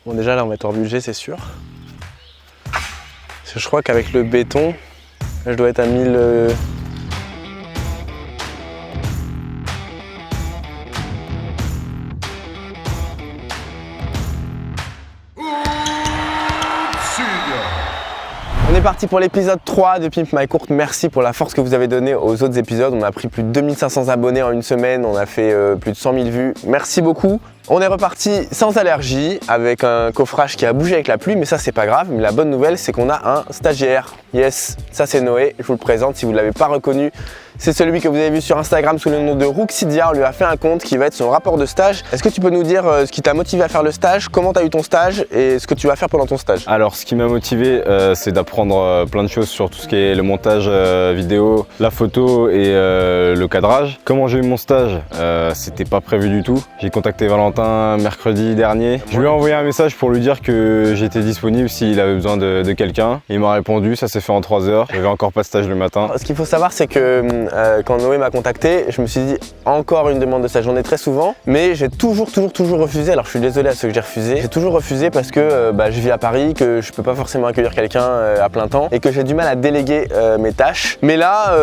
Bon déjà là on va être hors budget c'est sûr. Parce que je crois qu'avec le béton, je dois être à 1000... On est parti pour l'épisode 3 de Pimp My Course. Merci pour la force que vous avez donnée aux autres épisodes. On a pris plus de 2500 abonnés en une semaine, on a fait plus de 100 000 vues. Merci beaucoup. On est reparti sans allergie avec un coffrage qui a bougé avec la pluie, mais ça c'est pas grave. Mais la bonne nouvelle c'est qu'on a un stagiaire. Yes, ça c'est Noé, je vous le présente si vous ne l'avez pas reconnu. C'est celui que vous avez vu sur Instagram sous le nom de Rooksidia. On lui a fait un compte qui va être son rapport de stage. Est-ce que tu peux nous dire ce qui t'a motivé à faire le stage, comment tu as eu ton stage et ce que tu vas faire pendant ton stage? Alors ce qui m'a motivé c'est d'apprendre plein de choses sur tout ce qui est le montage vidéo, la photo et le cadrage. Comment j'ai eu mon stage, c'était pas prévu du tout. J'ai contacté Valentin mercredi dernier. Je lui ai envoyé un message pour lui dire que j'étais disponible s'il avait besoin de quelqu'un. Il m'a répondu, ça s'est fait en 3 heures. J'avais encore pas de stage le matin. Ce qu'il faut savoir c'est que quand Noé m'a contacté, je me suis dit encore une demande de stage, j'en ai très souvent, mais j'ai toujours refusé. Alors je suis désolé à ceux que j'ai refusé. J'ai toujours refusé parce que je vis à Paris, que je peux pas forcément accueillir quelqu'un à plein temps et que j'ai du mal à déléguer mes tâches. Mais là,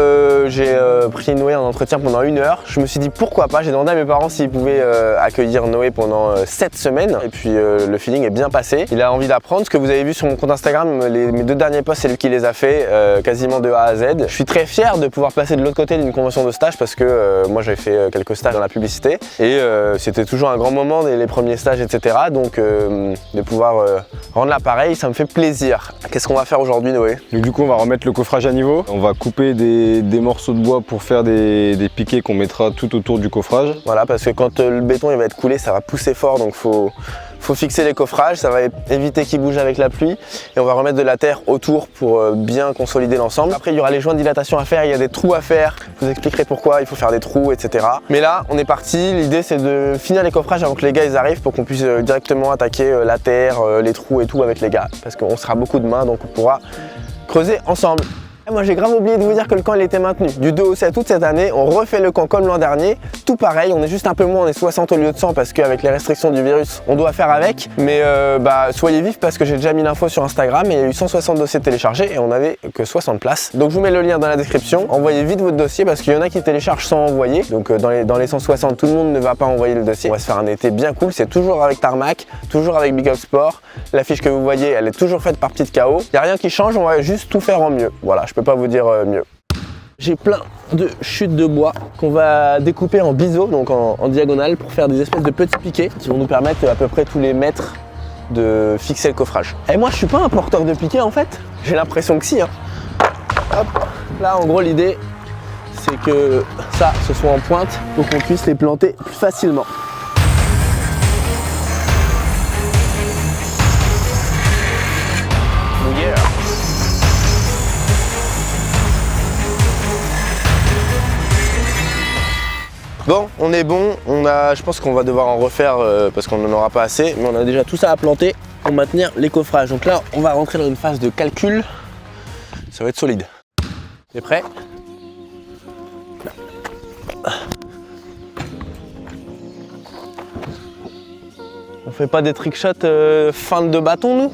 j'ai pris Noé en entretien pendant 1 heure. Je me suis dit pourquoi pas. J'ai demandé à mes parents s'ils pouvaient accueillir Noé pendant 7 semaines et puis le feeling est bien passé. Il a envie d'apprendre. Ce que vous avez vu sur mon compte Instagram, mes 2 derniers posts, c'est lui qui les a fait quasiment de A à Z. Je suis très fier de pouvoir passer de l'autre côté d'une convention de stage parce que moi j'avais fait quelques stages dans la publicité et c'était toujours un grand moment les premiers stages, etc. Donc de pouvoir rendre l'appareil, ça me fait plaisir. Qu'est-ce qu'on va faire aujourd'hui, Noé? Donc du coup on va remettre le coffrage à niveau. On va couper des morceaux de bois pour faire des piquets qu'on mettra tout autour du coffrage. Voilà, parce que quand le béton il va être coulé, ça va pousser fort, donc faut fixer les coffrages, ça va éviter qu'ils bougent avec la pluie et on va remettre de la terre autour pour bien consolider l'ensemble. Après il y aura les joints de dilatation à faire, il y a des trous à faire, je vous expliquerai pourquoi il faut faire des trous, etc. Mais là on est parti, l'idée c'est de finir les coffrages avant que les gars ils arrivent pour qu'on puisse directement attaquer la terre, les trous et tout avec les gars parce qu'on sera beaucoup de main donc on pourra creuser ensemble. Moi j'ai grave oublié de vous dire que le camp il était maintenu. Du 2 au 7 août cette année, on refait le camp comme l'an dernier. Tout pareil, on est juste un peu moins, on est 60 au lieu de 100 parce qu'avec les restrictions du virus, on doit faire avec. Mais soyez vifs parce que j'ai déjà mis l'info sur Instagram et il y a eu 160 dossiers téléchargés et on n'avait que 60 places. Donc je vous mets le lien dans la description. Envoyez vite votre dossier parce qu'il y en a qui téléchargent sans envoyer. Donc dans les 160, tout le monde ne va pas envoyer le dossier. On va se faire un été bien cool, c'est toujours avec Tarmac, toujours avec Big Up Sport. L'affiche que vous voyez, elle est toujours faite par Petite KO. Il n'y a rien qui change, on va juste tout faire en mieux. Voilà, je peux pas vous dire mieux. J'ai plein de chutes de bois qu'on va découper en biseau, donc en diagonale, pour faire des espèces de petits piquets qui vont nous permettre à peu près tous les mètres de fixer le coffrage. Et moi je suis pas un porteur de piquets en fait, j'ai l'impression que si. Hein. Hop, là en gros l'idée c'est que ça ce soit en pointe pour qu'on puisse les planter plus facilement. Bon, on est bon, je pense qu'on va devoir en refaire parce qu'on n'en aura pas assez, mais on a déjà tout ça à planter pour maintenir les coffrages. Donc là, on va rentrer dans une phase de calcul, ça va être solide. T'es prêt? On fait pas des trickshots fin de bâton, nous?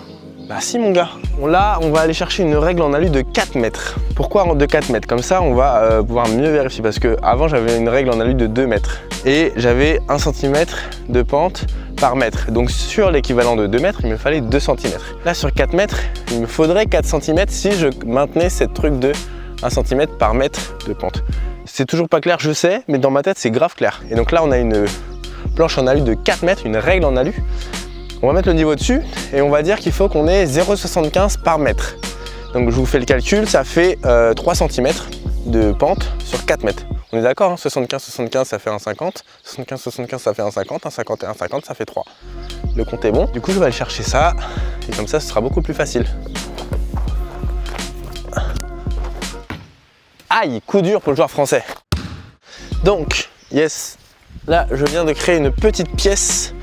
Bah si mon gars. Bon, là, on va aller chercher une règle en alu de 4 mètres. Pourquoi de 4 mètres? Comme ça, on va pouvoir mieux vérifier. Parce que avant j'avais une règle en alu de 2 mètres. Et j'avais 1 cm de pente par mètre. Donc sur l'équivalent de 2 mètres, il me fallait 2 cm. Là, sur 4 mètres, il me faudrait 4 cm si je maintenais cette truc de 1 cm par mètre de pente. C'est toujours pas clair, je sais, mais dans ma tête, c'est grave clair. Et donc là, on a une planche en alu de 4 mètres, une règle en alu. On va mettre le niveau dessus et on va dire qu'il faut qu'on ait 0,75 par mètre. Donc je vous fais le calcul, ça fait 3 cm de pente sur 4 mètres. On est d'accord, hein, 75 ça fait 1,50, 75 ça fait 1,50, 1,50 et 1,50 ça fait 3. Le compte est bon. Du coup je vais aller chercher ça et comme ça ce sera beaucoup plus facile. Aïe, coup dur pour le joueur français. Donc, yes, là je viens de créer une petite pièce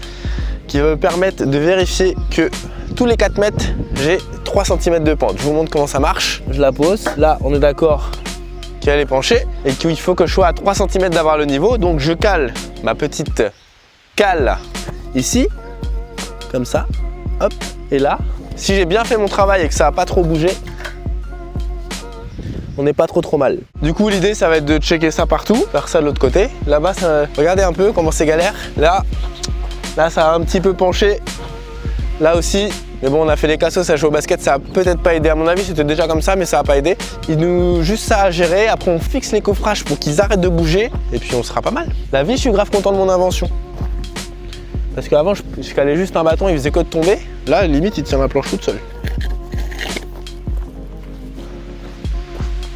qui va me permettre de vérifier que tous les 4 mètres, j'ai 3 cm de pente. Je vous montre comment ça marche. Je la pose. Là, on est d'accord qu'elle est penchée et qu'il faut que je sois à 3 cm d'avoir le niveau. Donc, je cale ma petite cale ici, comme ça. hop, et là, si j'ai bien fait mon travail et que ça n'a pas trop bougé, on n'est pas trop mal. Du coup, l'idée, ça va être de checker ça partout, faire ça de l'autre côté. Là-bas, regardez un peu comment c'est galère. Là, ça a un petit peu penché. Là aussi, mais bon, on a fait les cassos, ça joue au basket, ça a peut-être pas aidé. À mon avis, c'était déjà comme ça, mais ça a pas aidé. Il nous juste ça à gérer. Après, on fixe les coffrages pour qu'ils arrêtent de bouger, et puis on sera pas mal. La vie, je suis grave content de mon invention. Parce qu'avant, je calais juste un bâton, il faisait que de tomber. Là, limite, il tient la planche toute seule.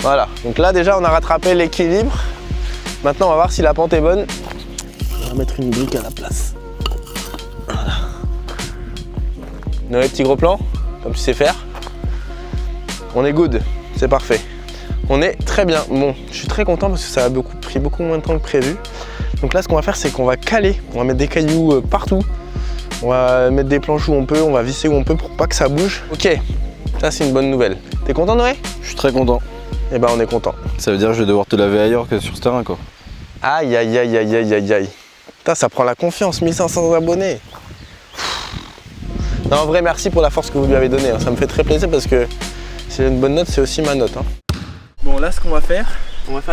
Voilà, donc là déjà on a rattrapé l'équilibre. Maintenant on va voir si la pente est bonne. On va mettre une brique à la place. Voilà. Noé, petit gros plan, comme tu sais faire. On est good, c'est parfait. On est très bien. Bon, je suis très content parce que ça a pris beaucoup moins de temps que prévu. Donc là ce qu'on va faire c'est qu'on va caler, on va mettre des cailloux partout. On va mettre des planches où on peut, on va visser où on peut pour pas que ça bouge. Ok, ça c'est une bonne nouvelle. T'es content Noé? Je suis très content. Eh ben on est content. Ça veut dire que je vais devoir te laver ailleurs que sur ce terrain quoi. Aïe aïe aïe aïe aïe aïe aïe. Putain, ça prend la confiance, 1500 abonnés. Non, en vrai merci pour la force que vous lui avez donnée, hein. Ça me fait très plaisir parce que c'est une bonne note, c'est aussi ma note, hein. Bon là ce qu'on va faire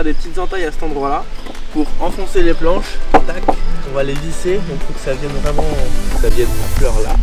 des petites entailles à cet endroit là pour enfoncer les planches. Tac, on va les visser, donc il faut que ça vienne vraiment, ça vienne à fleur là.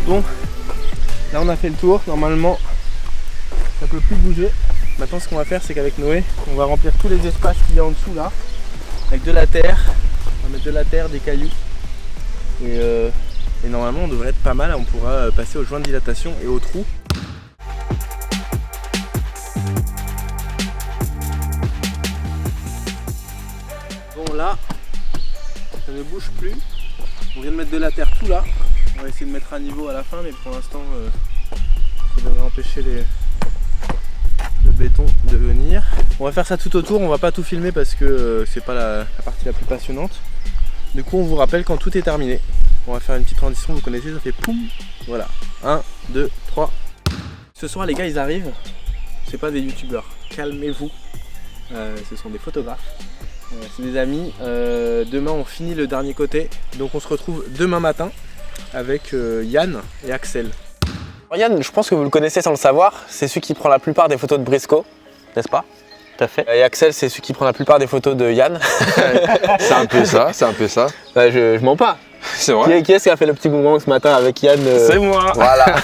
Bon, là on a fait le tour, normalement ça peut plus bouger. Maintenant ce qu'on va faire c'est qu'avec Noé, on va remplir tous les espaces qu'il y a en dessous là, avec de la terre. On va mettre de la terre, des cailloux. Et normalement on devrait être pas mal, on pourra passer aux joints de dilatation et aux trous. Bon là, ça ne bouge plus. On vient de mettre de la terre tout là. On va essayer de mettre un niveau à la fin, mais pour l'instant, ça devrait empêcher le béton de venir. On va faire ça tout autour, on va pas tout filmer parce que c'est pas la partie la plus passionnante. Du coup, on vous rappelle quand tout est terminé. On va faire une petite transition, vous connaissez, ça fait poum. Voilà, 1, 2, 3. Ce soir, les gars, ils arrivent. C'est pas des youtubeurs, calmez-vous. Ce sont des photographes. C'est des amis. Demain, on finit le dernier côté. Donc, on se retrouve demain matin avec Yann et Axel. Yann, je pense que vous le connaissez sans le savoir, c'est celui qui prend la plupart des photos de Briscoe, n'est-ce pas? Tout à fait. Et Axel, c'est celui qui prend la plupart des photos de Yann. C'est un peu ça, c'est un peu ça. Je mens pas. C'est vrai. Qui est-ce qui a fait le petit boomerang ce matin avec Yann? C'est moi. Voilà.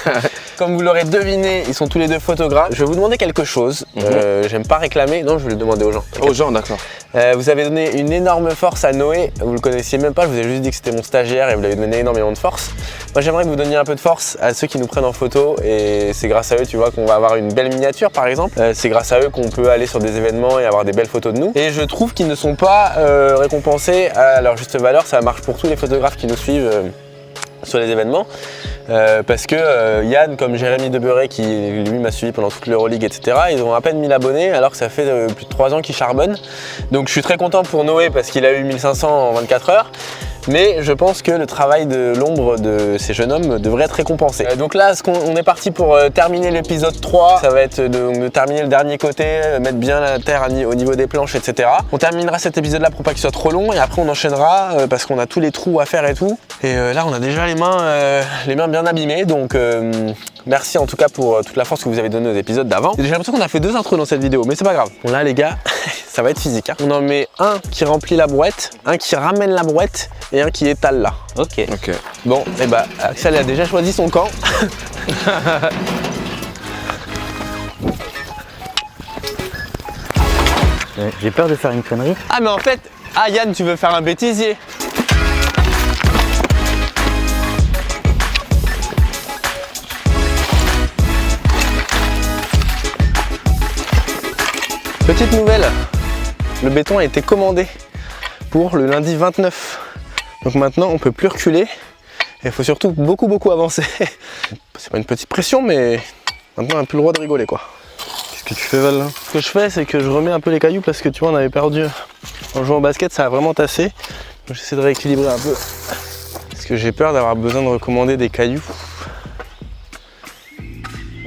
Comme vous l'aurez deviné, ils sont tous les deux photographes. Je vais vous demander quelque chose. J'aime pas réclamer. Non, je vais le demander aux gens. Aux gens, d'accord. Vous avez donné une énorme force à Noé. Vous le connaissiez même pas. Je vous ai juste dit que c'était mon stagiaire et vous lui avez donné énormément de force. Moi, j'aimerais que vous donniez un peu de force à ceux qui nous prennent en photo. Et c'est grâce à eux, tu vois, qu'on va avoir une belle miniature, par exemple. C'est grâce à eux qu'on peut aller sur des événements et avoir des belles photos de nous. Et je trouve qu'ils ne sont pas récompensés à leur juste valeur. Ça marche pour tous les photographes qui nous suivent sur les événements. Parce que Yann, comme Jérémy Deberé qui lui m'a suivi pendant toute l'Euroleague, etc., ils ont à peine 1000 abonnés alors que ça fait plus de 3 ans qu'ils charbonnent. Donc je suis très content pour Noé parce qu'il a eu 1500 en 24 heures. Mais je pense que le travail de l'ombre de ces jeunes hommes devrait être récompensé. Donc là, on est parti pour terminer l'épisode 3. Ça va être de terminer le dernier côté, mettre bien la terre au niveau des planches, etc. On terminera cet épisode-là pour pas qu'il soit trop long et après on enchaînera parce qu'on a tous les trous à faire et tout. Et là, on a déjà les mains bien abîmées. Donc merci en tout cas pour toute la force que vous avez donnée aux épisodes d'avant. J'ai l'impression qu'on a fait 2 intros dans cette vidéo, mais c'est pas grave. Bon là, les gars, ça va être physique, hein. On en met un qui remplit la brouette, un qui ramène la brouette et un qui étale là. Ok. Bon, et bah Axel a déjà choisi son camp. J'ai peur de faire une connerie. Ah mais en fait, ah Yann, tu veux faire un bêtisier. Petite nouvelle, le béton a été commandé pour le lundi 29. Donc maintenant on peut plus reculer et il faut surtout beaucoup avancer. C'est pas une petite pression mais maintenant on n'a plus le droit de rigoler quoi. Qu'est-ce que tu fais Val là? Ce que je fais c'est que je remets un peu les cailloux parce que tu vois on avait perdu en jouant au basket, ça a vraiment tassé. Donc j'essaie de rééquilibrer un peu parce que j'ai peur d'avoir besoin de recommander des cailloux.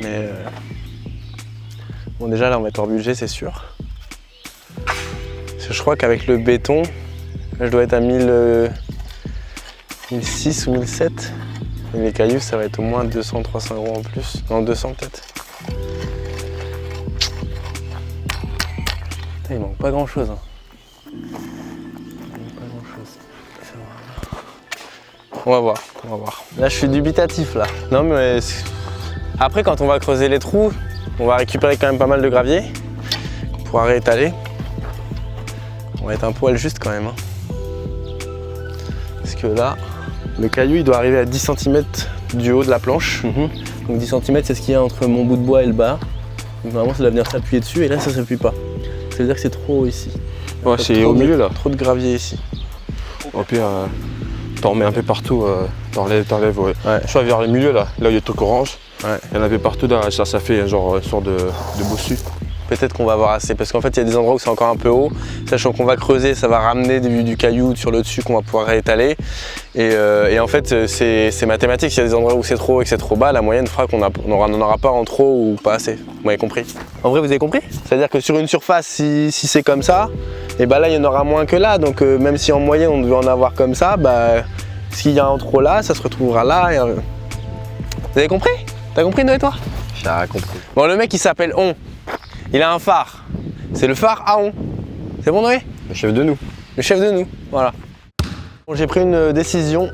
Mais bon déjà là on va être hors budget c'est sûr. Parce que je crois qu'avec le béton, là, je dois être à 1006 ou 1007. Et les cailloux ça va être au moins 200-300 euros en plus. Non 200 peut-être. Il manque pas grand chose. Hein. On va voir. Là je suis dubitatif là. Non mais après quand on va creuser les trous, on va récupérer quand même pas mal de gravier. On pourra réétaler. On va être un poil juste quand même. Hein. Parce que là, le caillou il doit arriver à 10 cm du haut de la planche. Donc 10 cm c'est ce qu'il y a entre mon bout de bois et le bas. Donc normalement ça doit venir s'appuyer dessus et là ça ne s'appuie pas. Ça veut dire que c'est trop haut ici. Ouais, c'est au milieu là. Trop de gravier ici. Au pire, t'en remets un peu partout, t'enlèves, ouais. Ouais. Soit vers le milieu là, là où il y a le truc orange. Ouais. Il y en avait partout là, ça fait genre une sorte de bossu. Peut-être qu'on va avoir assez parce qu'en fait il y a des endroits où c'est encore un peu haut, sachant qu'on va creuser, ça va ramener du caillou sur le dessus qu'on va pouvoir réétaler. Et en fait c'est mathématique, s'il y a des endroits où c'est trop haut et que c'est trop bas, la moyenne fera qu'on n'en aura pas en trop ou pas assez. Vous m'avez compris? En vrai vous avez compris? C'est-à-dire que sur une surface, si c'est comme ça, et bah là il y en aura moins que là, donc même si en moyenne on devait en avoir comme ça, bah s'il y a en trop là, ça se retrouvera là. Et, Vous avez compris? T'as compris Noé toi? J'ai compris. Bon le mec il s'appelle On. Il a un phare. C'est le phare à On. C'est bon Noé? Le chef de nous. Le chef de nous, voilà. Bon, j'ai pris une décision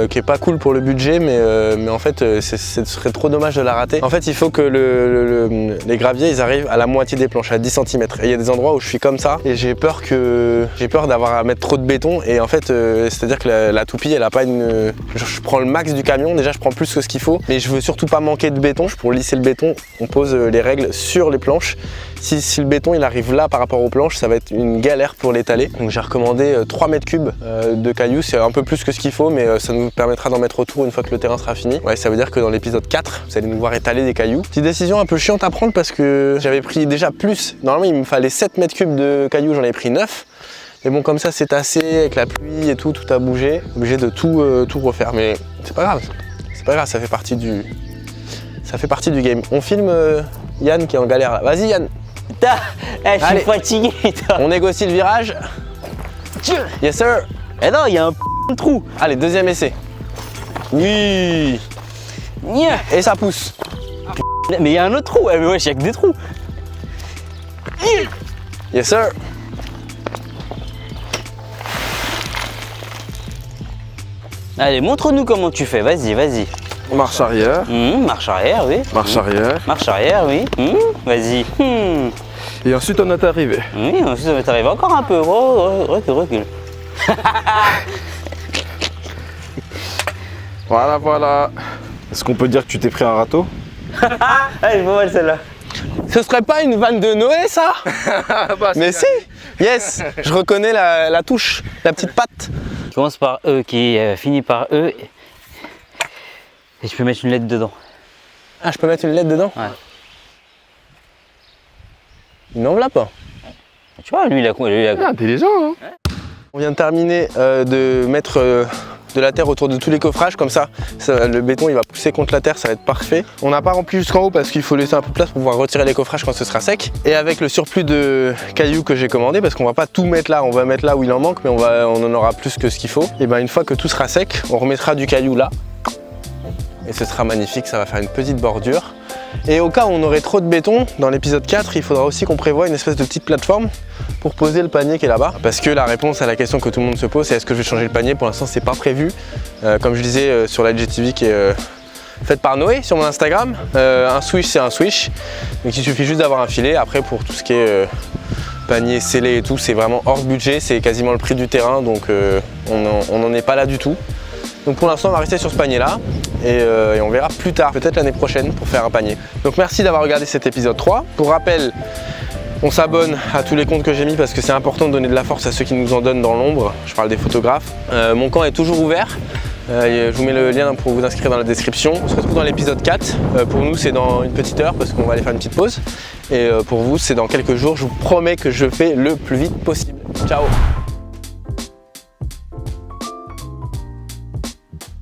qui est pas cool pour le budget, mais en fait ce serait trop dommage de la rater. En fait il faut que les graviers ils arrivent à la moitié des planches, à 10 cm. Et il y a des endroits où je suis comme ça et j'ai peur d'avoir à mettre trop de béton. Et en fait c'est-à-dire que la toupie elle a pas une... Je prends le max du camion, déjà je prends plus que ce qu'il faut, mais je veux surtout pas manquer de béton. Pour lisser le béton, on pose les règles sur les planches. Si le béton il arrive là par rapport aux planches, ça va être une galère pour l'étaler. Donc j'ai recommandé 3 mètres cubes de cailloux, c'est un peu plus que ce qu'il faut, mais ça nous permettra d'en mettre autour une fois que le terrain sera fini. Ouais, ça veut dire que dans l'épisode 4, vous allez nous voir étaler des cailloux. Petite décision un peu chiante à prendre parce que j'avais pris déjà plus. Normalement il me fallait 7 mètres cubes de cailloux, j'en ai pris 9. Mais bon comme ça c'est tassé, avec la pluie et tout a bougé. Obligé de tout refaire, mais c'est pas grave. C'est pas grave, ça fait partie du game. On filme Yann qui est en galère là. Vas-y Yann. Putain, je suis fatigué, putain. On négocie le virage. Yes sir. Eh non, il y a un trou. Allez, deuxième essai. Oui. Et ça pousse. Mais il y a un autre trou. Mais ouais, il y a que des trous. Yes sir. Allez, montre-nous comment tu fais. Vas-y. Marche arrière. Marche arrière, oui. Marche arrière. Marche arrière, oui. Vas-y. Et ensuite on est arrivé. Oui, ensuite on est arrivé encore un peu. Recule. Voilà. Est-ce qu'on peut dire que tu t'es pris un râteau? Elle est pas mal celle-là. Ce serait pas une vanne de Noé ça? Mais si. Yes. Je reconnais la touche, la petite patte. Qui commence par E, qui finit par E. Et tu peux mettre une lettre dedans. Ah, je peux mettre une lettre dedans? Ouais. Une enveloppe. Tu vois, lui il a Intelligent, hein. On vient de terminer de mettre de la terre autour de tous les coffrages, comme ça le béton il va pousser contre la terre, ça va être parfait. On n'a pas rempli jusqu'en haut parce qu'il faut laisser un peu de place pour pouvoir retirer les coffrages quand ce sera sec. Et avec le surplus de cailloux que j'ai commandé, parce qu'on va pas tout mettre là, on va mettre là où il en manque, mais on en aura plus que ce qu'il faut. Et bien une fois que tout sera sec, on remettra du caillou là. Et ce sera magnifique, ça va faire une petite bordure. Et au cas où on aurait trop de béton, dans l'épisode 4, il faudra aussi qu'on prévoie une espèce de petite plateforme pour poser le panier qui est là-bas. Parce que la réponse à la question que tout le monde se pose, c'est est-ce que je vais changer le panier? Pour l'instant, c'est pas prévu. Comme je disais sur la IGTV qui est faite par Noé sur mon Instagram, un swish, c'est un swish. Donc il suffit juste d'avoir un filet. Après, pour tout ce qui est panier scellé et tout, c'est vraiment hors budget, c'est quasiment le prix du terrain, donc on n'en est pas là du tout. Donc pour l'instant on va rester sur ce panier là et on verra plus tard, peut-être l'année prochaine pour faire un panier. Donc merci d'avoir regardé cet épisode 3. Pour rappel, on s'abonne à tous les comptes que j'ai mis parce que c'est important de donner de la force à ceux qui nous en donnent dans l'ombre. Je parle des photographes. Mon camp est toujours ouvert. Je vous mets le lien pour vous inscrire dans la description. On se retrouve dans l'épisode 4. Pour nous c'est dans une petite heure parce qu'on va aller faire une petite pause. Et pour vous c'est dans quelques jours. Je vous promets que je fais le plus vite possible. Ciao!